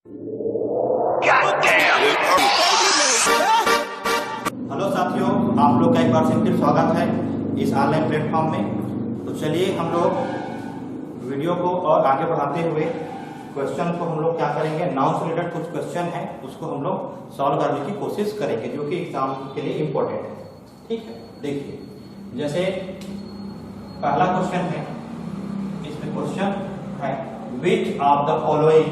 Hello साथियों, आप लोग का एक बार से फिर स्वागत है इस ऑनलाइन प्लेटफॉर्म में। तो चलिए हम लोग वीडियो को और आगे बढ़ाते हुए क्वेश्चन को हम लोग क्या करेंगे, नाउन से रिलेटेड कुछ क्वेश्चन है उसको हम लोग सॉल्व करने की कोशिश करेंगे जो कि एग्जाम के लिए इम्पोर्टेंट है। ठीक है, देखिए जैसे पहला क्वेश्चन है, इसमें क्वेश्चन है which of the following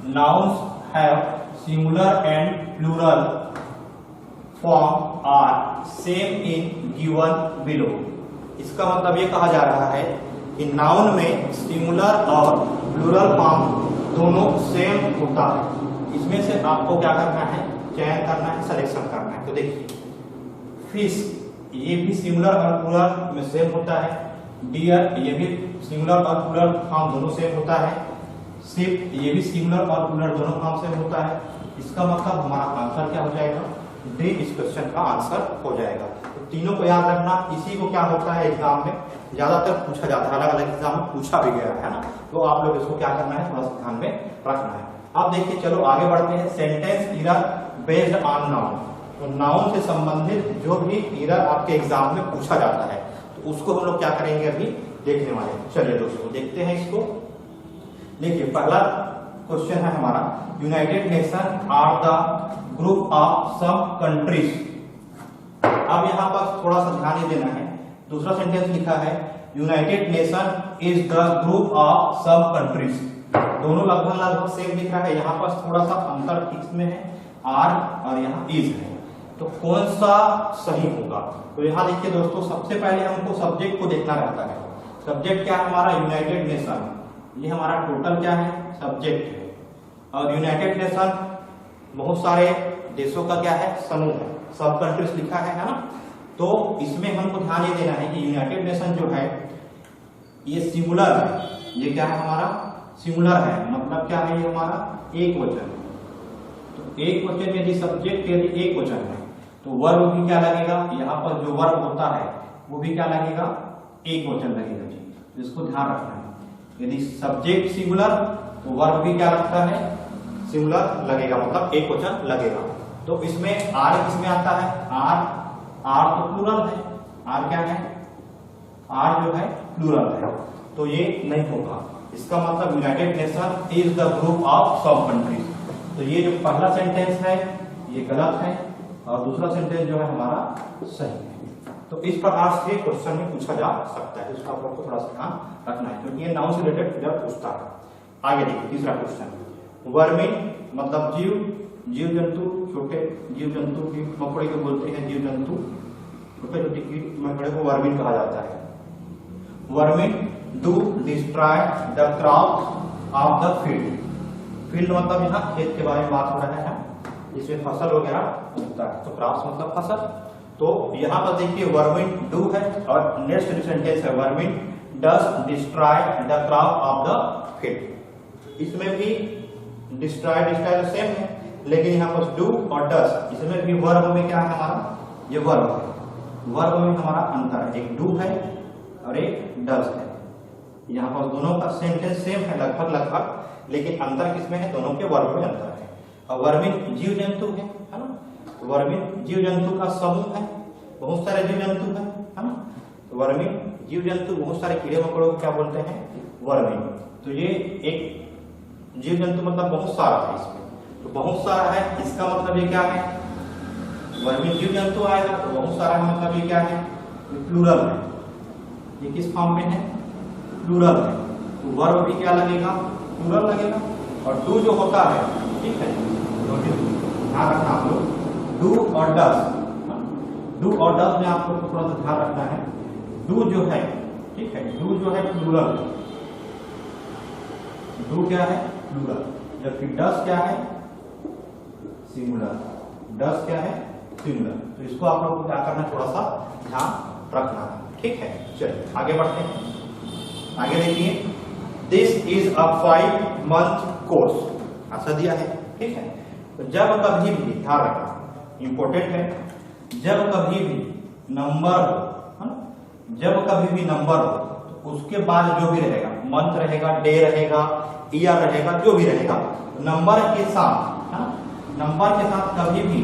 nouns have singular and plural form are same in given below. इसका मतलब ये कहा जा रहा है कि नाउन में सिंगुलर और प्लूरल फॉर्म दोनों सेम होता है। इसमें से आपको क्या करना है, चयन करना है, सिलेक्शन करना है। तो देखिए फिश, ये भी सिंगुलर और प्लूरल में सेम होता है। डियर, ये भी सिंगुलर और प्लूरल फॉर्म दोनों सेम होता है। शिप, ये भी सिंगुलर और प्लूरल दोनों फॉर्म सेम होता है। इसका मतलब हमारा आंसर क्या हो जाएगा, डी इस क्वेश्चन का आंसर हो जाएगा। तो तीनों को याद रखना। इसी को क्या होता है एग्जाम में ज्यादातर पूछा जाता है, अलग अलग एग्जाम में पूछा भी गया है ना। तो आप लोग इसको क्या करना है, थोड़ा सा ध्यान में रखना है। अब देखिए चलो आगे बढ़ते हैं। Sentence error based on noun. तो नाउन से संबंधित जो भी एरर आपके एग्जाम में पूछा जाता है तो उसको हम लोग क्या करेंगे, अभी देखने वाले हैं। चलिए दोस्तों देखते हैं इसको। देखिए पहला क्वेश्चन है हमारा, united nation are the group of some countries. अब यहाँ पर थोड़ा सा ध्यान ही देना है। दूसरा सेंटेंस लिखा है united nation is the group of some countries. दोनों लगभग लगभग सेम दिख रहा है। यहाँ पर थोड़ा सा अंतर इसमें है, आर और यहाँ इज है। तो कौन सा सही होगा, तो यहाँ देखिए दोस्तों, सबसे पहले हमको सब्जेक्ट को देखना रहता है। सब्जेक्ट क्या है हमारा, यूनाइटेड नेशन। ये हमारा टोटल क्या है, सब्जेक्ट है। और यूनाइटेड नेशन बहुत सारे देशों का क्या है, समूह है। सब कंट्रीज लिखा है ना। तो इसमें हमको ध्यान ये देना है कि यूनाइटेड नेशन जो है ये सिंगुलर है। ये क्या है हमारा, सिंगुलर है। मतलब क्या है, ये हमारा एक वचन। तो एक वचन यदि सब्जेक्ट यदि एक वचन है तो वर्ब भी क्या लगेगा, यहाँ पर जो वर्ब होता है वो भी क्या लगेगा, एक वचन लगेगा जी। इसको ध्यान रखना है। यदि सब्जेक्ट सिंगुलर तो वर्ब भी क्या लगता है, सिंगुलर लगेगा, मतलब एक वचन लगेगा। तो इसमें आर किसमें आता है, आर तो प्लूरल है। आर क्या है, आर जो है प्लूरल है। तो ये नहीं होगा। इसका मतलब United nation is the group of सब कंट्रीज। तो ये जो पहला सेंटेंस है ये गलत है और दूसरा सेंटेंस जो है हमारा सही है। तो इस प्रकार से क्वेश्चन में पूछा जा सकता है। इसका आपको थोड़ा सा ध्यान रखना है क्योंकि ये नाउन से रिलेटेड पूछता है। आगे देखिए तीसरा क्वेश्चन, वर्मिन मतलब जीव जंतु, छोटे जीव जंतु की मकोड़े को बोलते हैं जीव जंतु। छोटे छोटे कीट मकोड़े को वर्मिन कहा जाता है। Vermin do destroy the crop of the field. Field मतलब यहाँ खेत के बारे में बात हो रहा है, जिसमें फसल वगैरह उगता है। तो क्रॉप्स मतलब फसल। तो यहाँ पर देखिए वर्मिन डू है और नेक्स्ट सेंटेंस है vermin does destroy the crop of the field. इसमें भी डिस्ट्रॉय सेम है, लेकिन यहाँ पर डू और डस, इसमें भी वर्ब में क्या है हमारा, ये वर्ब है। वर्ब में हमारा अंतर है, एक डू है और एक डस है। यहाँ पर दोनों का सेंटेंस सेम है लगभग, लेकिन अंतर किसमें है, दोनों के वर्ब में अंतर है। और वर्मिन जीव जंतु है ना। वर्मिन जीव जंतु का समूह है, बहुत सारे जीव जंतु है ना। तो वर्मिन जीव जंतु बहुत सारे कीड़े मकोड़ों को क्या बोलते हैं, वर्मिन। तो ये एक जीव जंतु मतलब बहुत सारा है इसमें। तो बहुत सारा है, इसका मतलब ये क्या है, वर्मिन जीव जंतु आएगा तो बहुत सारा है, मतलब ये क्या है, प्लूरल है। ये किस फॉर्म में है, प्लूरल है। तो वर्ब भी क्या लगेगा, प्लूरल लगेगा। और डू जो होता है, ठीक है, तो ध्यान रखना आप लोग, डू और डस। डू और डस में आप लोग को थोड़ा सा ध्यान रखना है। डू जो है, ठीक है, डू जो है प्लूरल है। डू क्या है, प्लूरल। जबकि डस क्या है, सिंगुलर। डस क्या है, सिंगुलर। तो इसको आप लोग को क्या करना है, थोड़ा सा ध्यान रखना है। ठीक है, चलिए आगे बढ़ते हैं। आगे देखिए, this is a 5 month course, ऐसा दिया है। ठीक है, तो जब कभी भी ध्यान रखना, इंपॉर्टेंट है, जब कभी भी नंबर हो, जब कभी भी नंबर हो तो उसके बाद जो भी रहेगा, मंथ रहेगा, डे रहेगा ईयर रहेगा, जो भी रहेगा, नंबर के साथ, है ना, नंबर के साथ कभी भी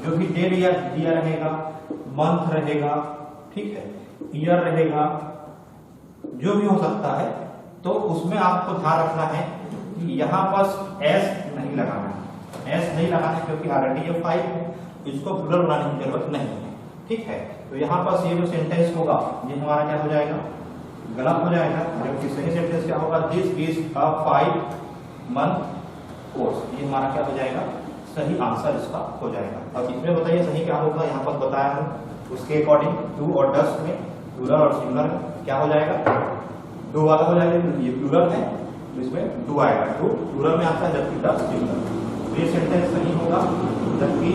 जो भी डेट ईयर दिया रहेगा, मंथ रहेगा, ठीक है, ईयर रहेगा, जो भी हो सकता है, तो उसमें आपको ध्यान रखना है कि यहाँ पर एस नहीं लगाना है, एस नहीं लगाना है, क्योंकि ऑलरेडी ये 5 है, इसको प्लूरल बनाने की जरूरत नहीं है, ठीक है। तो यहाँ पर ये जो सेंटेंस होगा ये हमारा क्या हो जाएगा, गलत हो जाएगा, जबकि सही सेंटेंस क्या होगा, this is a 5-month course, ये हमारा क्या हो जाएगा, सही आंसर इसका हो जाएगा। अब इसमें बताइए सही क्या होगा, यहाँ पर बताया हूँ, उसके अकॉर्डिंग डू और डस में, प्लूरल और सिंगुलर में क्या हो जाएगा, डू वाला हो जाएगा, ये प्लूरल है तो इसमें डू आएगा, डू प्लूरल में आता है, जबकि डस सिंगुलर। ये सेंटेंस सही होगा, जबकि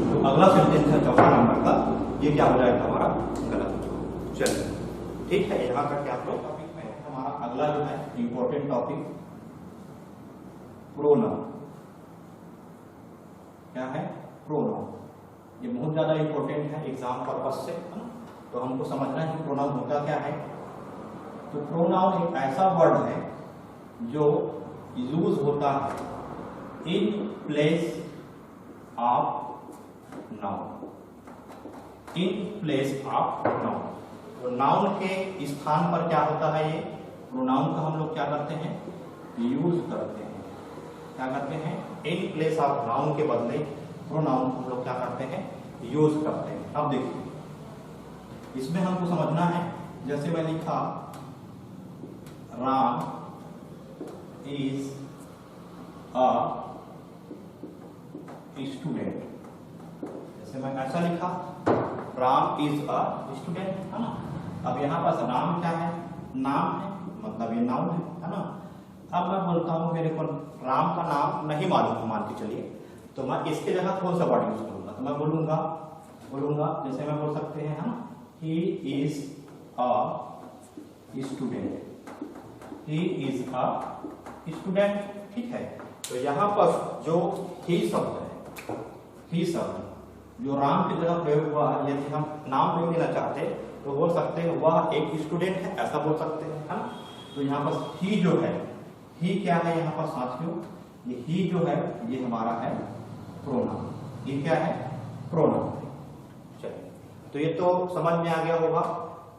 तो अगला सेंटेंस है चौथा नंबर का, ये क्या हो जाएगा हमारा गलत। चलिए ठीक है, यहाँ तक आप लोग टॉपिक में हमारा अगला जो है इंपॉर्टेंट टॉपिक प्रोनाउन। क्या है, प्रोनाउन। ये बहुत ज्यादा इंपॉर्टेंट है एग्जाम पर्पस से, है ना, तो हमको समझना है कि प्रोनाउन होता क्या है। तो प्रोनाउन एक ऐसा वर्ड है जो यूज होता है in place of noun, in place of noun. तो नाउन के स्थान पर क्या होता है, ये प्रोनाउन का हम लोग क्या करते हैं, यूज करते हैं। क्या करते हैं, इन प्लेस ऑफ नाउन के बदले प्रोनाउन हम लोग क्या करते हैं, यूज करते हैं। अब देखिए इसमें हमको समझना है, जैसे मैं लिखा राम इज अ स्टूडेंट, जैसे मैं ऐसा लिखा राम इज अ स्टूडेंट, है ना। अब यहाँ पास राम क्या है, नाम है, मतलब ये नाउन है ना। अब मैं बोलता हूँ मेरे को राम का नाम नहीं मालूम है, मान के चलिए, तो मैं इसके जगह कौन सा वर्ड यूज करूंगा, तो मैं बोलूंगा जैसे मैं बोल सकते हैं, है ना, he is a student, he is a student, ठीक है। तो यहाँ पर जो ही शब्द है, ही शब्द जो राम की जगह प्रयोग हुआ है, यदि हम नाम प्रयोग देना चाहते तो बोल सकते हैं वह एक स्टूडेंट है, ऐसा बोल सकते हैं, है ना। तो यहाँ पर ही जो है, ही क्या है यहाँ पर साथियों, ये ही जो है ये हमारा है प्रोनाउन, ये क्या है, प्रोनाउन। चलिए, तो ये तो समझ में आ गया होगा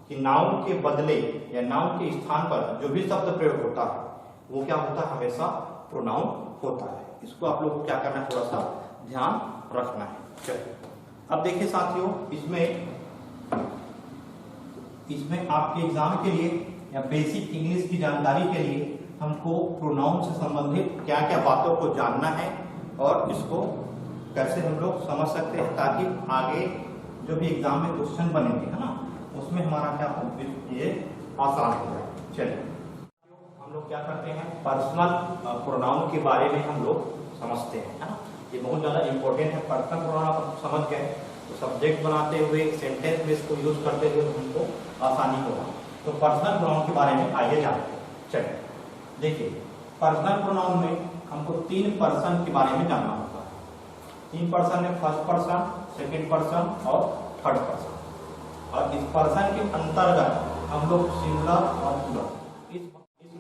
कि नाउन के बदले या नाउन के स्थान पर जो भी शब्द प्रयोग होता है वो क्या होता है, हमेशा प्रोनाउन होता है। इसको आप लोग को क्या करना है, थोड़ा सा ध्यान रखना है। चलिए अब देखिए साथियों, इसमें आपके एग्जाम के लिए या बेसिक इंग्लिश की जानकारी के लिए हमको प्रोनाउन से संबंधित क्या क्या बातों को जानना है और इसको कैसे हम लोग समझ सकते हैं, ताकि आगे जो भी एग्जाम में क्वेश्चन बनेंगे, है ना, उसमें हमारा क्या हो, ये आसान हो जाए। चलिए हम लोग क्या करते हैं, पर्सनल प्रोनाउन के बारे में हम लोग समझते हैं, है ना। ये बहुत ज्यादा इंपॉर्टेंट है। पर्सनल प्रोनाउन आप समझ गए तो सब्जेक्ट बनाते हुए सेंटेंस में इसको यूज करते हुए हमको आसानी होगा। तो पर्सनल प्रोनाउन के बारे में आइए जानते हैं। चलिए देखिए, पर्सनल प्रोनाउन में हमको 3 पर्सन के बारे में जानना होता है। 3 पर्सन में फर्स्ट पर्सन, सेकंड पर्सन और थर्ड पर्सन। और इस पर्सन के अंतर्गत हम लोग सिंगुलर और प्लूरल इस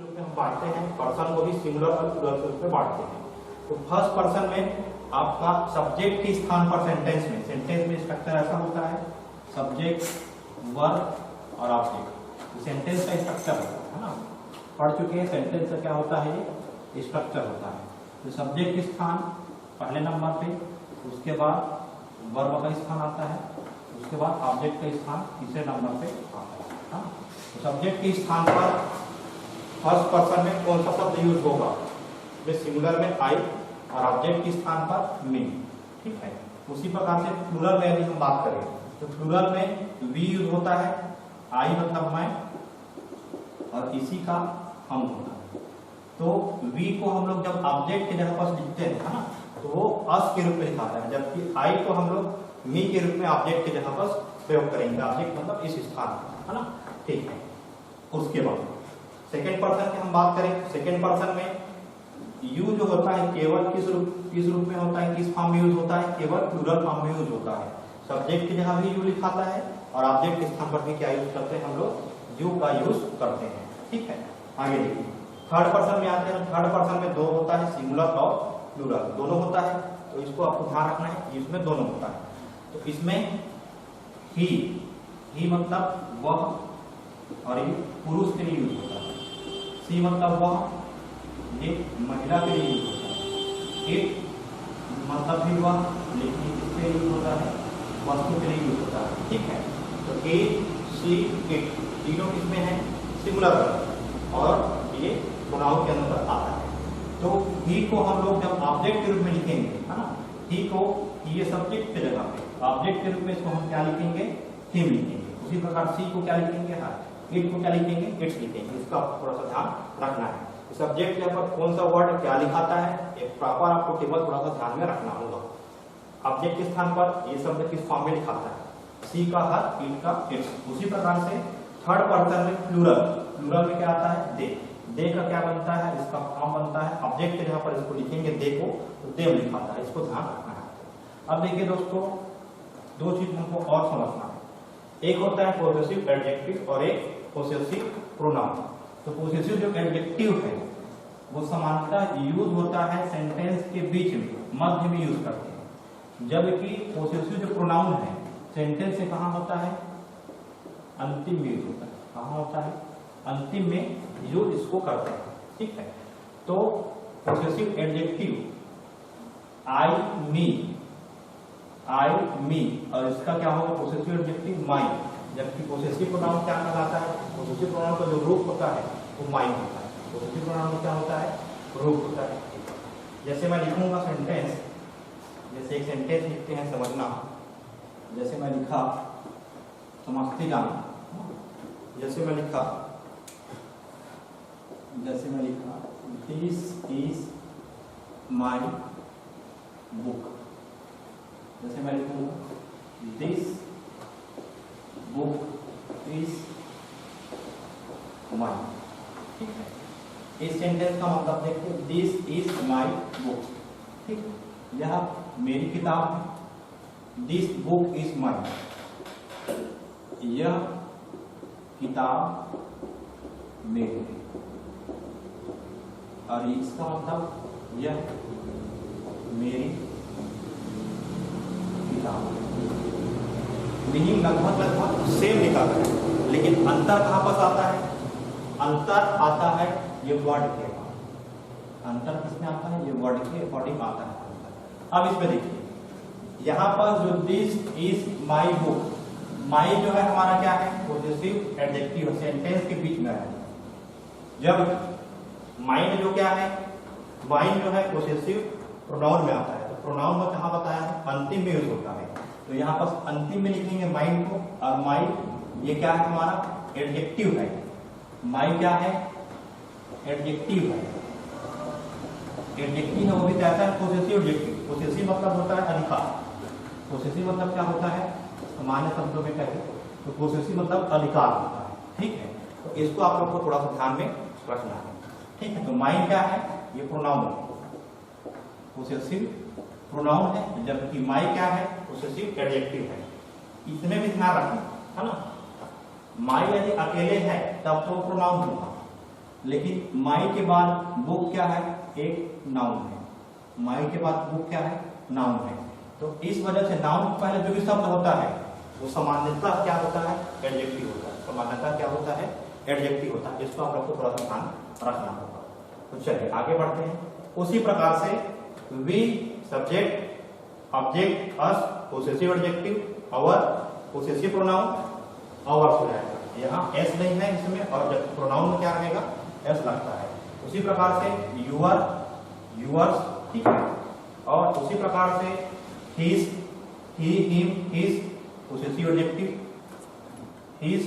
रूप में हम बांटते हैं। पर्सन को भी सिंगुलर और प्लूरल के रूप में बांटते हैं। तो फर्स्ट पर्सन में आपका सब्जेक्ट के स्थान पर सेंटेंस में स्ट्रक्चर ऐसा होता है, सब्जेक्ट, वर्ब और ऑब्जेक्ट। सेंटेंस का स्ट्रक्चर है ना, पढ़ चुके हैं। सेंटेंस का क्या होता है, ये स्ट्रक्चर होता है। तो सब्जेक्ट स्थान पहले नंबर पे, उसके बाद वर्ब का स्थान आता है, उसके बाद ऑब्जेक्ट का स्थान तीसरे नंबर पे आता है। तो सब्जेक्ट के स्थान पर फर्स्ट पर्सन में कौन सा शब्द यूज होगा, सिंगुलर में आई और ऑब्जेक्ट के स्थान पर मी, ठीक है। उसी प्रकार से प्लूरल में यदि हम बात करें तो प्लूरल में वी यूज होता है, आई मतलब मैं और इसी का हम होता है। तो वी को हम लोग जब ऑब्जेक्ट के जगह पर लिखते हैं, है ना, तो वो अस के रूप में दिखाता है, जबकि आई को हम लोग मी के रूप में ऑब्जेक्ट के जगह पर प्रयोग करेंगे। ऑब्जेक्ट मतलब इस स्थान पर, है ना, ठीक है। उसके बाद सेकेंड पर्सन की हम बात करें। सेकेंड पर्सन में यू जो होता है केवल किस रूप में होता है, किस फॉर्म में यूज होता है, केवल प्लूरल फॉर्म में यूज होता है। सब्जेक्ट की जगह भी यू लिखाता है और ऑब्जेक्ट के स्थान पर भी क्या यूज करते हैं, हम लोग यू का यूज करते हैं, ठीक है। आगे देखिए, थर्ड पर्सन में आते हैं, थर्ड पर्सन में दो होता है, सिंगुलर और प्लूरल दोनों होता है, तो इसको आपको ध्यान रखना है, इसमें दोनों होता है। तो इसमें ही मतलब वह, और ये पुरुष के लिए यूज होता है, सी मतलब वह, ये महिला के लिए यूज होता है, इट मतलब भी वह, लेकिन इसके यूज होता है, वस्तु के लिए यूज होता है, ठीक है। तो ए सी इट तीनों इसमें है सिंगुलर और ये प्रोनाउन के अंदर आता है। तो ही को हम लोग जब ऑब्जेक्ट के रूप में लिखेंगे, है ना, ही को ये सब्जेक्ट के जगह पे ऑब्जेक्ट के रूप में इसको हम क्या लिखेंगे, हिम लिखेंगे। उसी प्रकार सी को क्या लिखेंगे, हाँ, इट को क्या लिखेंगे, इट्स लिखेंगे। इसका थोड़ा सा ध्यान रखना है। सब्जेक्ट के ऊपर कौन सा वर्ड क्या लिखाता है, एक प्रॉपर आपको टेबल थोड़ा सा ध्यान में रखना होगा। ऑब्जेक्ट के स्थान पर ये शब्द किस फॉर्म में लिखाता है, सी का हर, इट का इट्स। उसी प्रकार से थर्ड पर्सन में प्लूरल, प्लूरल में क्या आता है, दे का क्या बनता है, इसका फॉर्म बनता है, ऑब्जेक्ट के जगह पर इसको लिखेंगे दे को, तो देव लिखाता है, इसको ध्यान रखना है। अब देखिए दोस्तों, दो चीज हमको और समझना है, एक होता है पोसेसिव एडजेक्टिव और एक पोसेसिव प्रोनाउन। तो पोसेसिव जो एडजेक्टिव है वो सामान्यतः यूज होता है सेंटेंस के बीच में, मध्य में यूज करते हैं, जबकि पोसेसिव जो प्रोनाउन है सेंटेंस से कहाँ होता है, अंतिम में यूज होता है। कहाँ होता है, अंतिम में यूज इसको करते हैं, ठीक है। तो पोसेसिव एडजेक्टिव आई मी, और इसका क्या होगा, पोसेसिव एडजेक्टिव माई, जबकि पोसेसिव प्रोनाउन क्या कहलाता है, पोसेसिव प्रोनाउन का जो रूप होता है वो माई होता है। पोसेसिव प्रोनाउन में क्या होता है, रूप होता है। जैसे मैं लिखूंगा सेंटेंस, जैसे एक सेंटेंस लिखते हैं समझना, जैसे मैं लिखा, समझते जाना, जैसे मैं लिखा दिस इज माई बुक, जैसे मैं लिखूंगा दिस बुक इज माई, ठीक है। इस सेंटेंस का मतलब देखिए, दिस इज माई बुक, ठीक, यह मेरी किताब है, दिस बुक इज माई, यह किताब मेरी है, और इसका मतलब यह मेरी किताब। मीनिंग लगभग सेम निकाल रहे हैं, लेकिन अंतर कहां पर आता है, अंतर आता है ये वर्ड के बाद। अंतर किसमें आता है, ये वर्ड के अकॉर्डिंग आता है। अब इसमें देखिए, यहाँ पर जो दिस इज माई बुक, माई जो है हमारा क्या है, पोसेसिव एडजेक्टिव, सेंटेंस के बीच में है। जब माइन जो क्या है, माइन जो है पोसेसिव प्रोनाउन में आता है, तो प्रोनाउन में कहाँ बताया है, अंतिम में यूज होता है। तो यहाँ पर अंतिम में लिखेंगे माइन को, और माइन ये क्या है, हमारा एडजेक्टिव है। माई क्या है, एडजेक्टिव है, एडजेक्टिव है, वो भी कहता है पोसेसिव एडजेक्टिव। पोसेसिव मतलब होता है अधिकार, पोसेसिव मतलब क्या होता है, सामान्य शब्दों में कहें तो पोसेसिव मतलब अधिकार होता है, ठीक है। तो इसको आप लोग को थोड़ा सा ध्यान में रखना है, ठीक है। तो माइन क्या है, ये प्रोनाउन है, पोसेसिव प्रोनाउन है, जबकि माई क्या है, पोसेसिव एडजेक्टिव है। इसमें भी ध्यान रखना है ना, माई यदि अकेले है तब तो प्रोनाउन होगा, लेकिन माई के बाद बुक क्या है, एक नाउन है। माई के बाद बुक क्या है, नाउन है। तो इस वजह से नाउन पहले जो भी शब्द होता है वो सामान्यतः क्या होता है, एडजेक्टिव होता है। सामान्यतः क्या होता है, एडजेक्टिव होता है। इसको आप लोग को थोड़ा सा ध्यान रखना होगा। तो चलिए आगे बढ़ते हैं। उसी प्रकार से we subject, object, us possessive adjective, our possessive pronoun, our से रहेगा। यहाँ एस नहीं है इसमें, और जब प्रोनाउन में क्या रहेगा, एस लगता है। उसी प्रकार से यूअर, यूअर्स, ठीक है। और उसी प्रकार से his, he, him, his possessive adjective, his,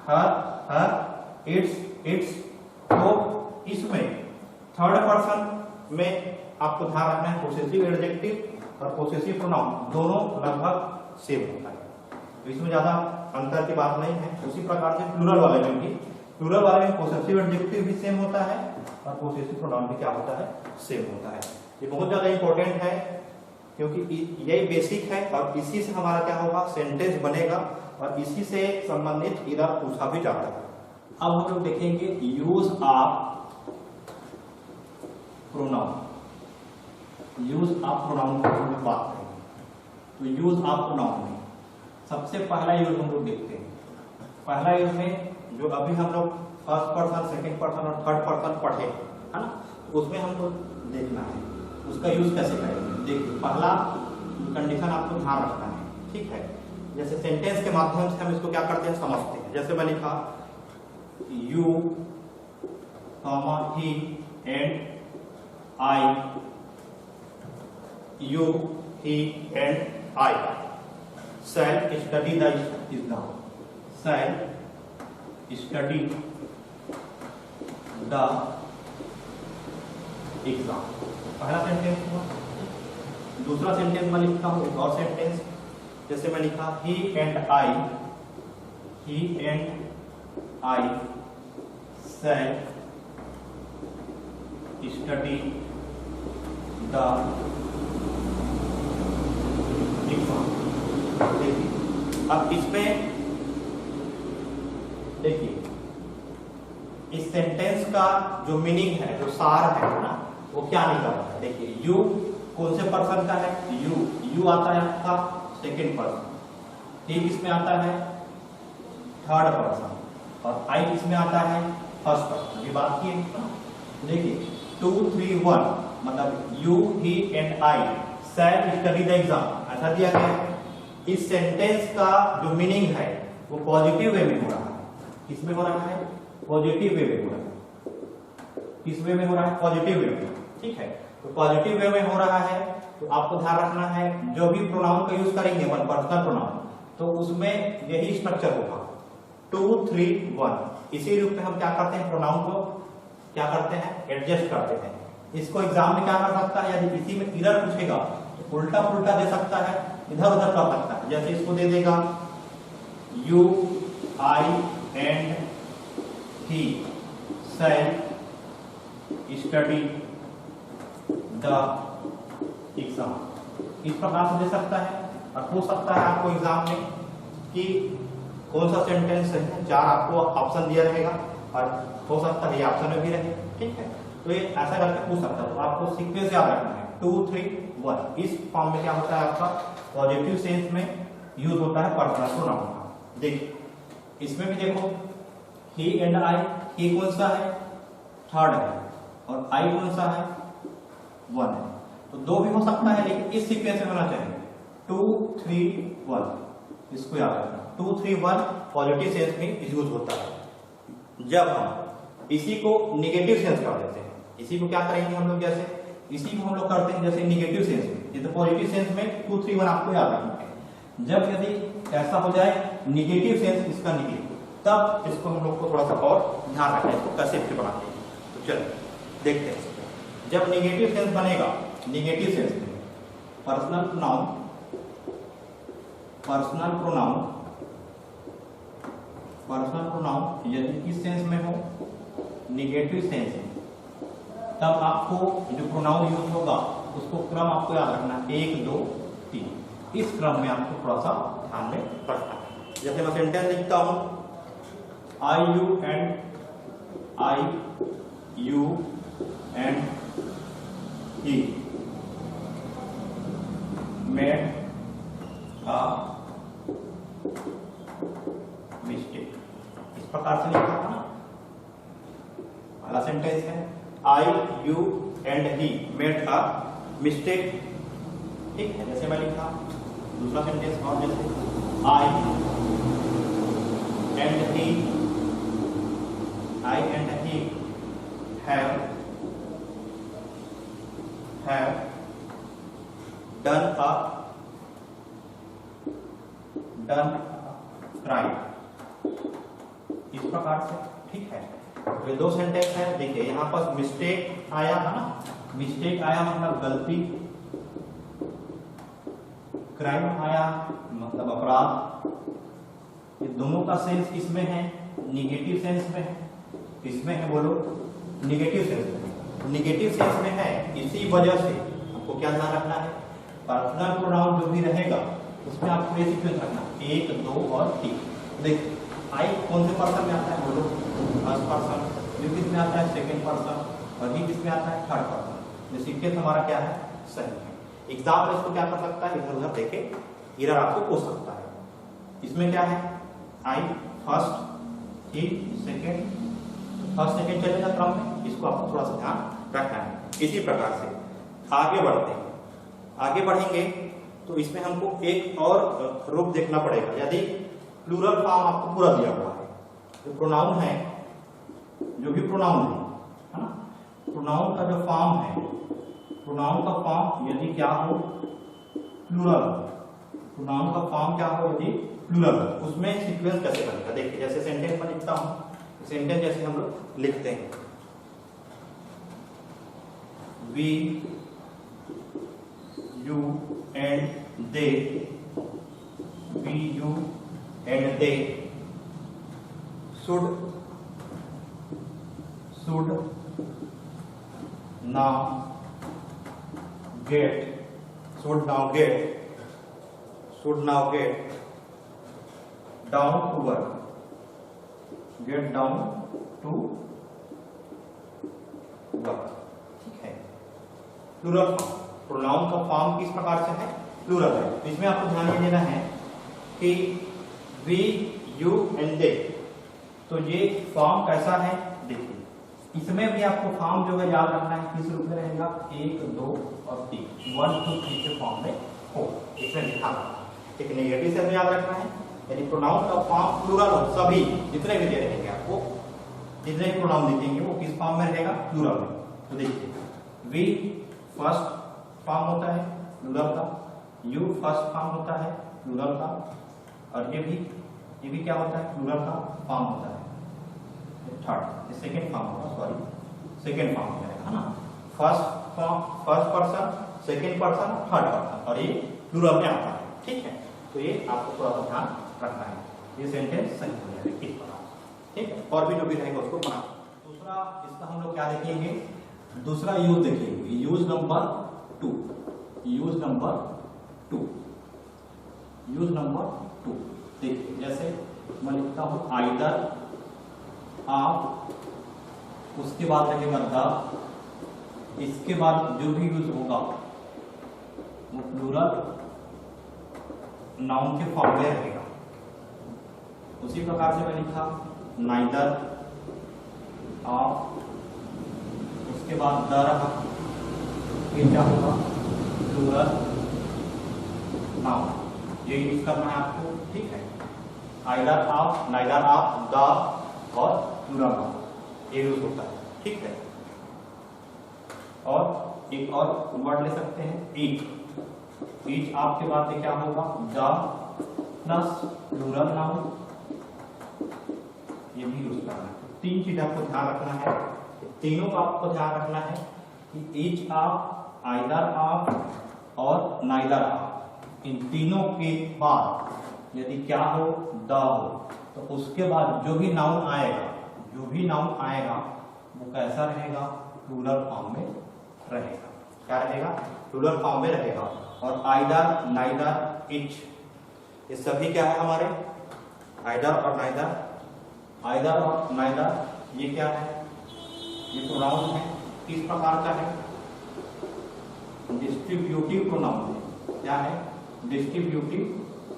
her, her, it's, it's. तो इसमें थर्ड पर्सन में आपको ध्यान रखना है, पोसेसिव एडजेक्टिव और पोसेसिव प्रोनाउन दोनों लगभग सेम होता है, तो इसमें ज्यादा अंतर की बात नहीं है। उसी प्रकार से प्लूरल वाले में भी, प्लूरल वाले में पोसेसिव एडजेक्टिव भी सेम होता है और पोसेसिव प्रोनाउन भी क्या होता है, सेम होता है। ये बहुत ज्यादा इंपॉर्टेंट है, क्योंकि यही बेसिक है और इसी से हमारा क्या होगा, सेंटेंस बनेगा, और इसी से संबंधित इधर पूछा भी जाता है। अब हम लोग देखेंगे use of pronoun, use of pronoun की हम लोग बात करेंगे। तो यूज ऑफ प्रोनाउन में सबसे पहला यूज हम लोग देखते हैं। पहला यूज में जो अभी हम लोग फर्स्ट पर्सन, सेकंड पर्सन और थर्ड पर्सन पढ़े है ना, उसमें हमको देखना है उसका यूज कैसे करेंगे। देखिए पहला कंडीशन आपको ध्यान रखना है, ठीक है। जैसे सेंटेंस के माध्यम से हम इसको क्या करते हैं, समझते हैं। जैसे मैं लिखा you comma he and I, you he and I shall study the exam, shall study the exam. पहला सेंटेंस हुआ। दूसरा सेंटेंस मैं लिखता हूं एक और सेंटेंस, जैसे मैं लिखा he and I shall study the exam. देखिए अब इसमें देखिए इस सेंटेंस का जो मीनिंग है, जो सार है ना, वो क्या निकल रहा है। देखिए यू कौन से पर्सन का है, यू आता है आपका सेकंड पर्सन, ही किसमें आता है थर्ड पर्सन, और आई किसमें आता है फर्स्ट पर्सन। ये बात की है। देखिए 2 3 1 मतलब you he and I shall study the exam, ऐसा दिया गया है। इस सेंटेंस का जो मीनिंग है वो पॉजिटिव वे में हो रहा है। किसमें हो रहा है, पॉजिटिव वे में हो रहा है। किस वे में हो रहा है, पॉजिटिव वे में, ठीक है। तो पॉजिटिव वे में हो रहा है तो आपको ध्यान रखना है जो भी प्रोनाउन का यूज करेंगे वन पर्सनल प्रोनाउन, तो उसमें यही स्ट्रक्चर होगा 2 3 1। इसी रूप में हम क्या करते हैं, प्रोनाउन को क्या करते हैं, एडजस्ट करते हैं। इसको एग्जाम में क्या कर सकता है, यदि इसी में इधर पूछेगा तो उल्टा पुल्टा दे सकता है, इधर उधर कर सकता है। जैसे इसको दे देगा you I and he shell study the exam, इस प्रकार से दे सकता है। और पूछ सकता है आपको एग्जाम में कि कौन सा सेंटेंस है, 4 आपको ऑप्शन दिया रहेगा और हो सकता है ये ऑप्शन में भी रहे, ठीक है। तो ये ऐसा करके पूछ सकता है। तो आपको सीक्वेंस याद रखना है 2 3 1। इस फॉर्म में क्या होता है, आपका पॉजिटिव सेंस में यूज होता है पर्सनल प्रोनाउन का। देखिए इसमें भी देखो ही एंड आई, ही कौन सा है, थर्ड है, और आई कौन सा है, 1 है। तो 2 भी हो सकता है, लेकिन इस सीक्वेंस में होना चाहिए 2 3 1। इसको याद रखना 2 3 1 पॉजिटिव सेंस में यूज होता है। जब हम इसी को निगेटिव सेंस कर देते हैं, इसी को क्या करेंगे हम लोग, जैसे इसी को हम लोग करते हैं जैसे निगेटिव सेंस में, ये तो पॉजिटिव सेंस में 2 3 1 आपको याद रखना है। जब यदि ऐसा हो जाए निगेटिव सेंस इसका निकले, तब इसको हम लोग को थोड़ा सा और ध्यान रखना है, इसको कैसे फिर बनाते हैं। तो चलो देखते हैं। जब निगेटिव सेंस बनेगा, निगेटिव सेंस में पर्सनल प्रोनाउन यदि किस सेंस में हो, निगेटिव सेंस में, तब आपको जो प्रोनाउन यूज होगा उसको क्रम आपको याद रखना है 1 2 3। इस क्रम में आपको थोड़ा सा ध्यान में रखना है। जैसे मैं सेंटेंस लिखता हूं I you and he made a mistake, इस प्रकार से लिखा था ना। पहला सेंटेंस है I you and he made a mistake, ठीक है। जैसे मैं लिखा दूसरा सेंटेंस और, जैसे I and he have done crime, इस प्रकार से, ठीक है। ये 2 सेंटेंस है। देखिए यहाँ पर मिस्टेक आया है ना, मिस्टेक आया मतलब गलती, क्राइम आया मतलब अपराध। ये दोनों का सेंस किसमें है, निगेटिव सेंस में है। किसमें है बोलो, निगेटिव सेंस में। निगेटिव सेंस में है, इसी वजह से आपको क्या ध्यान रखना है, पर्सनल प्रोनाउन जो भी रहेगा उसमें आपको ये सीक्वेंस रखना 1 2 और 3। देखिए आई कौन से पर्सन में आता है बोलो, फर्स्ट पर्सन, यू किस में आता है सेकंड पर्सन, और ही किस में आता है थर्ड पर्सन। ये सीक्वेंस हमारा क्या है, सही है। एग्जाम में इसको क्या कर सकता है, इधर उधर देखे एरर आपको पूछ सकता है। इसमें क्या है, आई फर्स्ट, ही सेकेंड, फर्स्ट सेकेंड चलेगा क्रम में, इसको आपको थोड़ा सा ध्यान रखना है। इसी प्रकार से आगे बढ़ते हैं, आगे बढ़ेंगे तो इसमें हमको एक और रूप देखना पड़ेगा। यदि प्लूरल फॉर्म आपको पूरा दिया हुआ है, जो प्रोनाउन है, जो भी प्रोनाउन है ना, प्रोनाउन का जो फॉर्म है, प्रोनाउन का फॉर्म यदि क्या हो, प्लूरल, प्रोनाउन का फॉर्म क्या हो यदि प्लूरल, उसमें सीक्वेंस कैसे बनेगा। देखिए जैसे सेंटेंस में लिखता हूं, सेंटेंस जैसे हम लोग लिखते हैं, we, you and they, we, you and they should now get down to work, get down to work, ठीक है। प्लूरल फॉर्म, प्रोनाउन का फॉर्म किस प्रकार से है, प्लूरल है। तो इसमें आपको ध्यान देना है कि वी, यू एंड दे, तो ये फॉर्म कैसा है, देखिए इसमें भी आपको फॉर्म जो है याद रखना है, किस रूप में रहेगा, 1, 2 और 3, 1, 2, 3 के फॉर्म में हो, इसमें लिखा है। ठीक है, नेगेटिव से याद रखना है, यानी प्रोनाउन का फॉर्म प्लूरल हो, सभी जितने भी दे रहेंगे आपको, जितने भी प्रोनाउन दिखेंगे वो किस फॉर्म में रहेगा, प्लूरल में। तो देखिए वी फर्स्ट फॉर्म होता है प्लूरल का, यू फर्स्ट फॉर्म होता है प्लूरल का, और ये भी क्या होता है, प्लूरल का फॉर्म होता है, थर्ड, सेकेंड फॉर्म होगा, सॉरी सेकेंड फॉर्म रहेगा ना, first form, first person, second person, third person, और ये प्लूरल में आता है। ठीक है, तो ये आपको थोड़ा सा ध्यान रखना है, ये सेंटेंस सही हो जाएगा इस प्रकार। ठीक है, और भी जो भी रहेगा उसको बना। दूसरा इसका हम लोग क्या देखेंगे, दूसरा यूज देखेंगे, use number 2, use number 2, use number 2। देखिए जैसे मैं लिखता हूं आइदर, आप, उसके बाद रहेगा द, इसके बाद जो भी यूज होगा वो प्लूरल नाउन के फॉर्म में रहेगा। उसी प्रकार से मैं लिखा नाइदर, आप, उसके बाद द रहा, ये क्या होगा, प्लूरल नाउन, ये यूज करना है आपको। ठीक है, आइदर आप, नाइदर आप, द और प्लूरल नाउन, ये यूज होता है। ठीक है, और एक और वर्ड ले सकते हैं ईच, ईच आपके बाद में क्या होगा, द प्लस प्लूरल नाउन, ये भी यूज करना है। तीन चीज आपको ध्यान रखना है, तीनों का आपको ध्यान रखना है कि ईच आप, आइदर आप और नाइदर आप, इन तीनों के बाद यदि क्या हो, द हो, तो उसके बाद जो भी नाउन आएगा, जो भी नाउन आएगा वो कैसा रहेगा, प्लूरल फॉर्म में रहेगा। क्या रहेगा, प्लूरल फॉर्म में रहेगा। और आइदर, नाइदर, इच, ये सभी क्या है हमारे, आइदर और नाइदर, आइदर और नाइदर, ये क्या है, ये प्रोनाउन है, किस प्रकार का है, डिस्ट्रीब्यूटिव प्रोनाउन है। क्या है, डिस्ट्रीब्यूटिव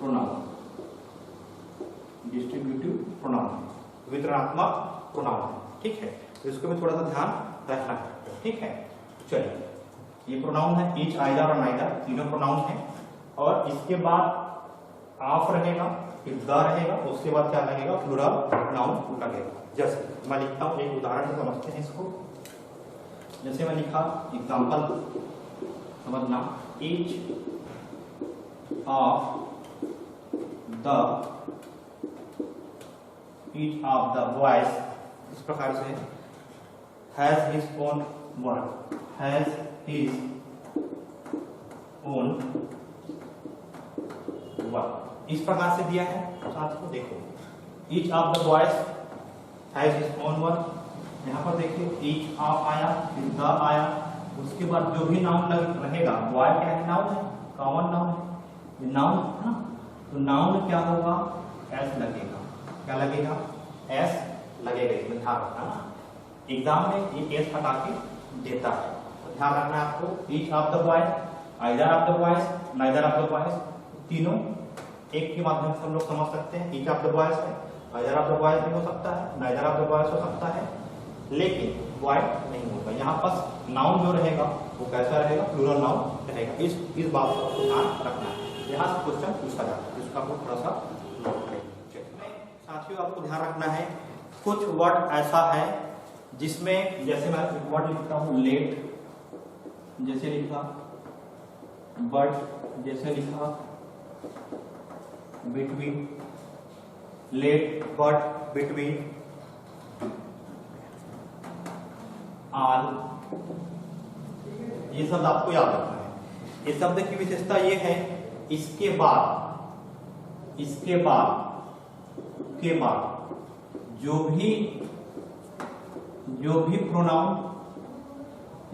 प्रोनाउन, डिस्ट्रीब्यूटिव प्रोनाउन, वितरणात्मक प्रोनाउन है। ठीक है, तो इसको भी थोड़ा सा ध्यान रखना है। ठीक है, चलिए ये प्रोनाउन है, ईच, आइदर और नाइदर, तीनों प्रोनाउन है, और इसके बाद आप रहेगा, फिर द रहेगा, उसके बाद क्या लगेगा, प्लूरल नाउन लगेगा। जैसे मैं लिखता हूँ, एक उदाहरण से समझते हैं इसको। जैसे मैं लिखा, एग्जाम्पल समझना, each of the, each of the boys, इस प्रकार से has his own work, has his own work, इस प्रकार से दिया है। साथियों देखो, each of the boys has his own work, यहाँ पर देखिए ईच ऑफ आया, फिर द आया, उसके बाद जो भी नाउन रहेगा, बॉय क्या है, नाउन है, कॉमन नाउन है, नाउन है ना, तो नाउन क्या होगा, एस लगेगा। क्या लगेगा, एस लगेगा, इसमें ध्यान रखना ना, एग्जाम में ये एस हटा के देता है, तो ध्यान रखना है आपको, each of the boys, either of the boys, neither of the boys, तीनों एक के माध्यम से हम लोग समझ सकते हैं। ईच ऑफ द बॉयज है, आइदर ऑफ द बॉयज भी हो सकता है, नाइदर ऑफ द बॉयज हो सकता है, लेकिन बॉय नहीं होगा। यहाँ पर नाउन जो रहेगा वो कैसा रहेगा, प्लूरल नाउन रहेगा। इस बात को ध्यान रखना है, यहाँ से क्वेश्चन पूछा जाता है, इसका आपको थोड़ा सा नोट करें। साथियों आपको ध्यान रखना है, कुछ वर्ड ऐसा है जिसमें, जैसे मैं वर्ड लिखता हूँ लेट, जैसे लिखा बट, जैसे लिखा बिटवीन, लेट बट बिटवीन, आल, ये शब्द आपको याद रखना है। इस शब्द की विशेषता ये है, इसके बाद जो भी प्रोनाउन,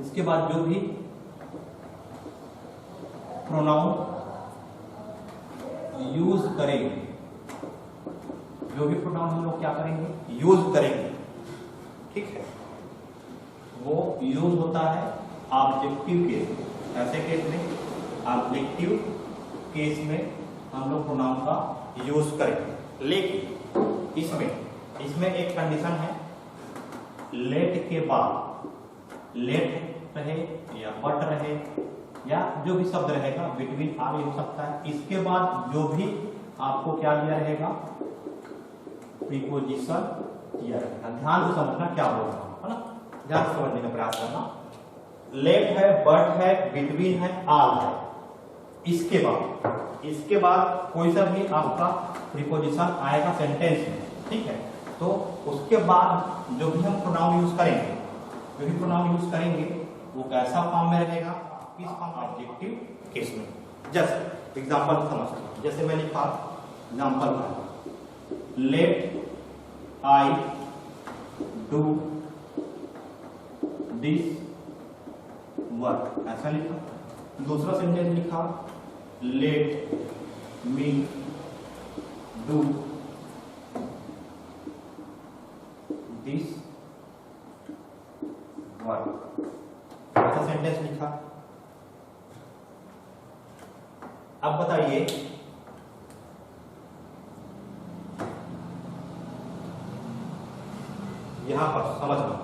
इसके बाद जो भी प्रोनाउन यूज करेंगे, जो भी प्रोनाउन हम लोग क्या करेंगे, यूज करेंगे, ठीक है, वो यूज होता है ऑब्जेक्टिव केस। ऐसे केस में, ऑब्जेक्टिव केस में हम लोग प्रोनाउन का यूज करेंगे। लेकिन इसमें एक कंडीशन है, लेट के बाद, लेट रहे या बट रहे या जो भी शब्द रहेगा, बिटवीन आर हो सकता है, इसके बाद जो भी आपको क्या दिया रहेगा, प्रीपोजिशन दिया रहेगा। ध्यान से समझना क्या बोल रहा हूं, है ना, ध्यान से समझने का प्रयास करना। लेट है, बट है, बिटवीन है, आल है, इसके बाद कोई सा भी आपका प्रीपोजिशन आएगा सेंटेंस में, ठीक है, तो उसके बाद जो भी हम प्रोनाउन यूज करेंगे, वो कैसा फॉर्म में रहेगा, किस फॉर्म, ऑब्जेक्टिव केस में। जैसे एग्जांपल समझते हैं, जैसे मैं लिखा example, let I do this work, ऐसा लिखा। दूसरा सेंटेंस लिखा, let me do this work, ऐसा सेंटेंस लिखा। अब बताइए, यहां पर समझना,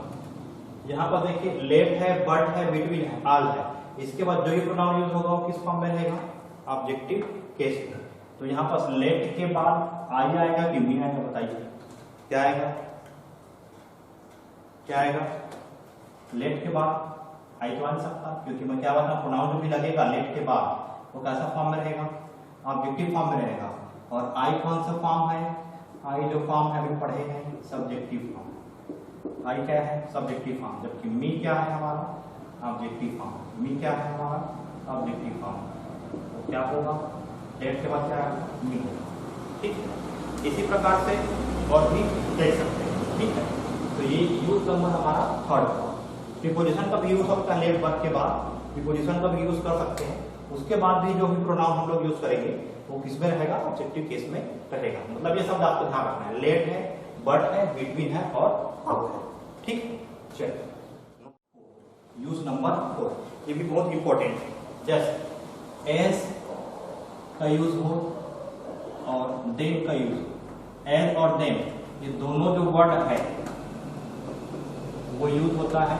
यहां पर देखिए लेट है, बट है, बिटवीन है, आल है, इसके बाद जो ही प्रोनाउन यूज होगा वो किस फॉर्म में रहेगा, ऑब्जेक्टिव केस में। तो यहां पर लेट के बाद आई आएगा कि मी आएगा, बताइए क्या आएगा, क्या आएगा, लेट के बाद आई तो आ नहीं सकता, क्योंकि मैं क्या बता, प्रोनाउन जो भी लगेगा लेट के बाद वो कैसा फॉर्म में रहेगा, ऑब्जेक्टिव फॉर्म में रहेगा। और आई कौन सा फॉर्म है, आई जो फॉर्म है अभी पढ़े हैं, सब्जेक्टिव फॉर्म। आई क्या है, सब्जेक्टिव फॉर्म, जबकि मी क्या है हमारा, ऑब्जेक्टिव फॉर्म। मी क्या है हमारा, ऑब्जेक्टिव फॉर्म। तो क्या होगा, लेट के बाद क्या है, मी होगा, ठीक है। इसी प्रकार से और भी देख सकते हैं, ठीक है। तो ये यूज नंबर हमारा थर्ड। प्रीपोजिशन का भी यूज होता है, लेट वर्ब के बाद प्रीपोजिशन का भी यूज कर सकते हैं। उसके बाद भी जो भी प्रोनाउन हम लोग यूज करेंगे वो किस में रहेगा, ऑब्जेक्टिव केस में रहेगा। मतलब ये शब्द आपको ध्यान रखना है, लेट है, बट है, बिटवीन है और आउट है, ठीक है। चलिए यूज नंबर 4, ये भी बहुत इंपॉर्टेंट है। जैसे एज का यूज हो और देम का यूज, एज और देम ये दोनों जो वर्ड है वो यूज होता है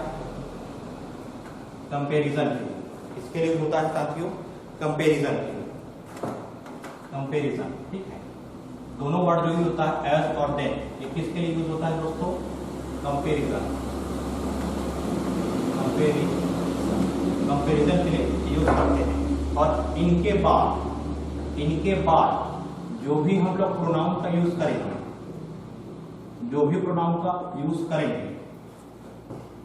कंपैरिजन के लिए। किसके लिए होता है साथियों, कंपैरिजन के लिए, कंपैरिजन, ठीक है। दोनों वर्ड जो यूज होता है एज और देम, ये किसके लिए यूज होता है दोस्तों, कंपैरिजन, कंपैरिजन के लिए यूज करते हैं। और इनके बाद जो भी हम लोग प्रोनाउन का यूज करेंगे, जो भी प्रोनाउन का यूज करेंगे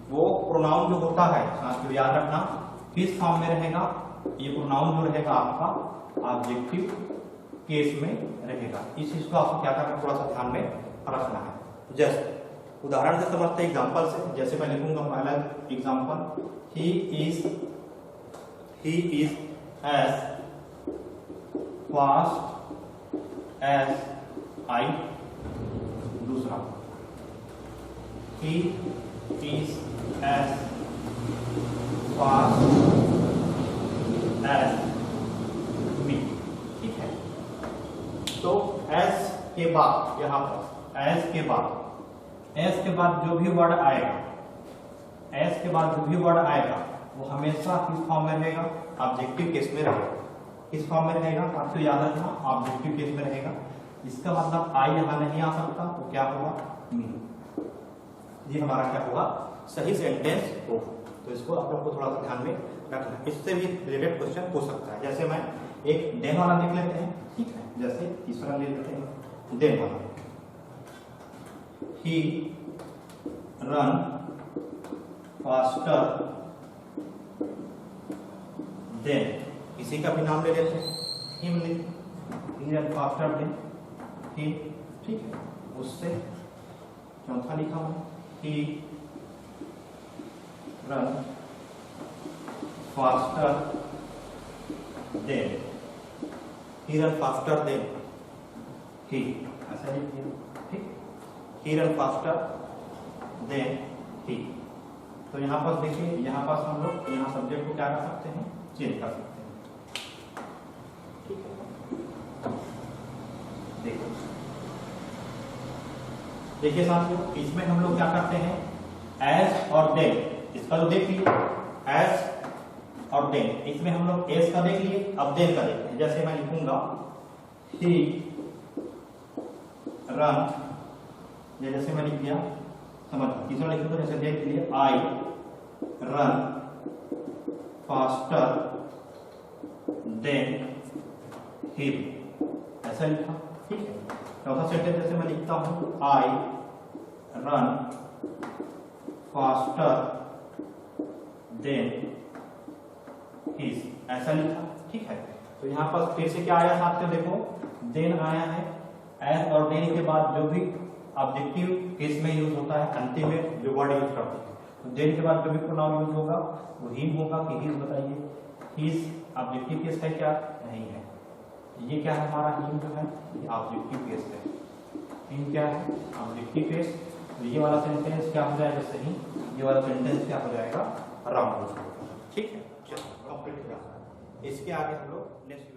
वो प्रोनाउन जो होता है साथियों याद रखना किस फॉर्म में रहेगा, ये प्रोनाउन जो रहेगा आपका ऑब्जेक्टिव केस में रहेगा। इस चीज को आपको क्या करना, थोड़ा सा ध्यान में रखना है। जैसे उदाहरण से समझते हैं, एग्जांपल से। जैसे मैं लिखूंगा पहला example, he is as fast as I. दूसरा, he is as fast as me, ठीक है। तो एज के बाद यहां पर एज के बाद जो भी वर्ड आएगा, एज के बाद जो भी वर्ड आएगा वो हमेशा किस फॉर्म में रहेगा, ऑब्जेक्टिव केस में रहेगा। किस फॉर्म में रहेगा आपको याद रखना, ऑब्जेक्टिव केस में रहेगा। इसका मतलब आई यहां नहीं आ सकता, तो क्या होगा, मी। ये हमारा क्या होगा, सही सेंटेंस होगा। तो इसको आप लोग को थोड़ा सा ध्यान में रखना। इससे भी रिलेटेड क्वेश्चन हो सकता है। जैसे मैं एक देन वाला देख लेते हैं, ठीक है। जैसे तीसरा ले लेते हैं देन वाला, ही रन फास्टर देन, किसी का भी नाम ले लेते हैं, him he run faster than him, ठीक है। उससे चौथा लिखा हूं, he run faster than, he run faster than he, ऐसा लिखिए, ठीक। He run faster than he. तो यहाँ पर देखिए, यहाँ पर हम लोग यहाँ सब्जेक्ट को क्या कर सकते हैं, चेंज कर सकते हैं, ठीक है। देखो देखिए साथियों, इसमें हम लोग क्या करते हैं, एज और देन, इसका तो देख लिए एज और देन, इसमें हम लोग एज का देख लिए, अब देन का देखते हैं। जैसे मैं लिखूंगा ही रन, जैसे मैं लिख दिया, समझ, तीसरा लिखूंगा जैसे देख लिए, I run faster than him, ऐसा लिखा, ठीक है। चौथा सेंटेंस जैसे मैं लिखता हूं, I run faster then his, ऐसा लिखा, ठीक है। तो यहाँ पर फिर से क्या आया साथियों, देखो देन आया है। एज और देन के बाद जो भी ऑब्जेक्टिव केस में यूज होता है, अंतिम में जो वर्ड यूज करते हैं, तो देन के बाद जो भी प्रोनाउन यूज होगा वो हिम होगा कि हिज, बताइए। हिज ऑब्जेक्टिव केस है क्या, नहीं है। ये क्या है हमारा, हिम जो है ये ऑब्जेक्टिव केस है, हिम क्या है, ऑब्जेक्टिव केस। तो ये वाला सेंटेंस क्या हो जाएगा, सही। ये वाला सेंटेंस क्या हो जाएगा, रॉन्ग हो जाएगा, ठीक है। चलो कंप्लीट, इसके आगे हम लोग नेक्स्ट